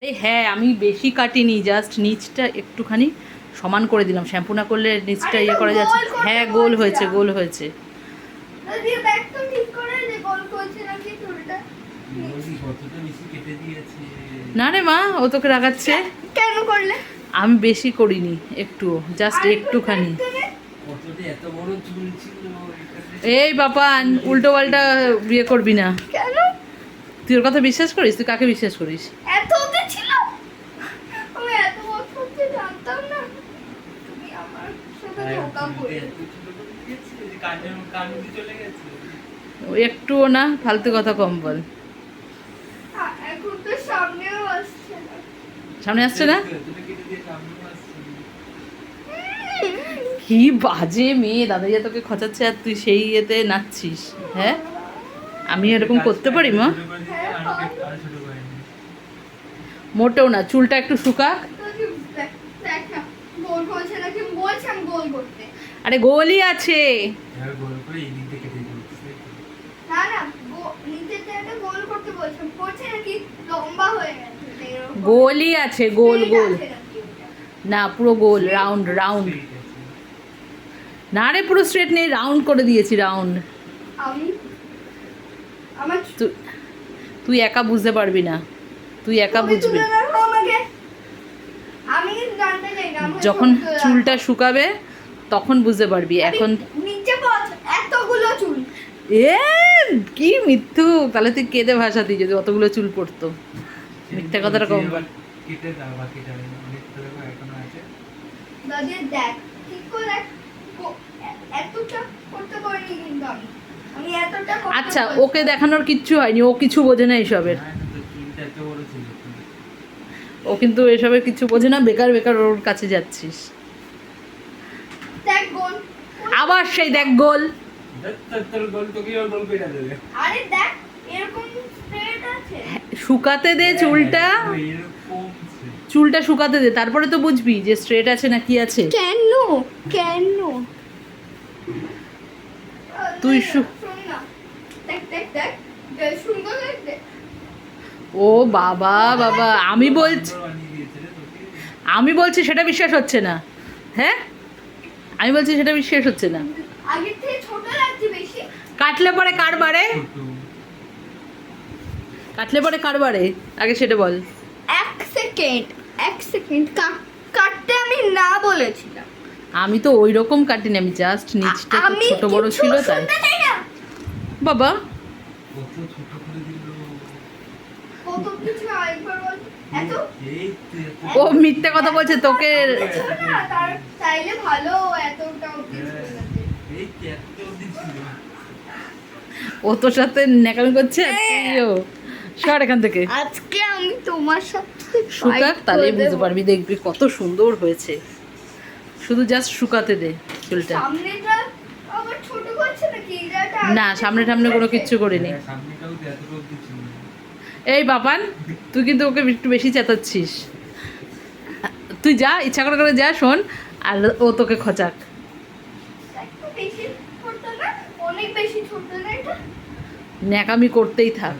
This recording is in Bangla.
হ্যাঁ, আমি বেশি কাটিনি, জাস্ট নিচটা একটুখানি সমান করে দিলাম। শ্যাম্পু না করলে নিচটা ইয়ে করা যাচ্ছে। হ্যাঁ, গোল হয়েছে, গোল হয়েছে। না রে মা, ও তোকে রাগাচ্ছে কেন করলে? আমি বেশি করিনি, একটু জাস্ট একটুখানি। এই বাপান, উল্টো পাল্টা বিয়ে করবি না। কেন? তুই ওর কথা বিশ্বাস করিস? তুই কাকে বিশ্বাস করিস? এত ওদের ছিল, আমি এত বছর থেকে জানতাম না। তুমি আমার সাথে ধোঁকা করলে। ও একটুও না, ফালতু কথা কম বল। এখন তো সামনেও আসছে না। সামনে আসছে না? কি বাজে মেয়ে, দাদাইয়া তোকে খচাচ্ছে আর তুই সেই ইয়েতে নাচছিস। হ্যাঁ, আমি এরকম করতে পারি মা? মোটেও না, চুলটা একটু শুকাক। দেখ না, গোল করছে নাকি? বলছি আমি গোল করতে। আরে গোলই আছে। না না, নিচে একটা গোল করতে বলছি, করছে নাকি লম্বা হয়ে গেছে? গোলই আছে, গোল গোল না, পুরো গোল, রাউন্ড রাউন্ড। না রে, পুরো স্ট্রেট নেই, রাউন্ড করে দিয়েছি, রাউন্ড। আমি আমার তুই একা বুঝতে পারবি না, তুই একা বুঝবি। আমি জানতে চাই না। যখন চুলটা শুকাবে তখন বুঝতে পারবি। এখন নিচে এতগুলো চুল। এ কি মিথ্যু, তাহলে তুই কেঁদে ভাসাতি যদি অতগুলো চুল পড়তো। মিথ্যা কথাটা কম বল। দাদি দেখ, ঠিক করে এতটা করতে পারিনি কিন্তু আমি এতটা। আচ্ছা, ওকে দেখানোর কিচ্ছু হয়নি, ও কিছু বোঝে না এসবের। ও কিন্তু এসবের কিছু বোঝে না, বেকার বেকার ওর কাছে যাচ্ছিস। দেখ গোল, আবার সেই দেখ গোল। আরে দেখ এরকম স্ট্রেট আছে। শুকাতে দে চুলটা, চুলটা শুকাতে দে, তারপরে তো বুঝবি যে স্ট্রেট আছে না কি আছে। কেন কেন তুই শোন না, দেখ দেখ দেখ, সুন্দর লাগছে। ও বাবা বাবা, আমি বলছি সেটা বিশ্বাস হচ্ছে না। হ্যাঁ, আমি বলছি সেটা বিশ্বাস হচ্ছে না। আগের থেকে ছোট লাগছে বেশি। কাটলে পরে কার বাড়ে? কাটলে পরে কার বাড়ে আগে সেটা বল। এক সেকেন্ড কাটতে আমি না বলেছিলাম। আমি তো ওই রকম কাটিনি, আমি জাস্ট নিচটা একটু ছোট বড় ছিল তাই। বাবা কত কিছু আরেকবার বল। এত ও মিথ্যে কথা বলছে তোকে। চাইলে ভালো এতটা ও তোর সাথে ন্যাকামি করছে। সর এখান থেকে। আজকে আমি তোমার সাথে শুকাক, তাহলেই বুঝতে পারবি, দেখবি কত সুন্দর হয়েছে। শুধু জাস্ট শুকাতে দে চুলটা। সামনেটা আবার ছোট করছে নাকি? না, সামনে সামনে কোনো কিচ্ছু করিনি। এই বাপান, তুই কিন্তু ওকে একটু বেশি চেঁচাচ্ছিস। তুই যা, ইচ্ছা করে করে যা, শোন, আর ও তোকে খচাক। বেশি ছোট না, অনেক বেশি ছোট না এটা। ন্যাকামি করতেই থাক।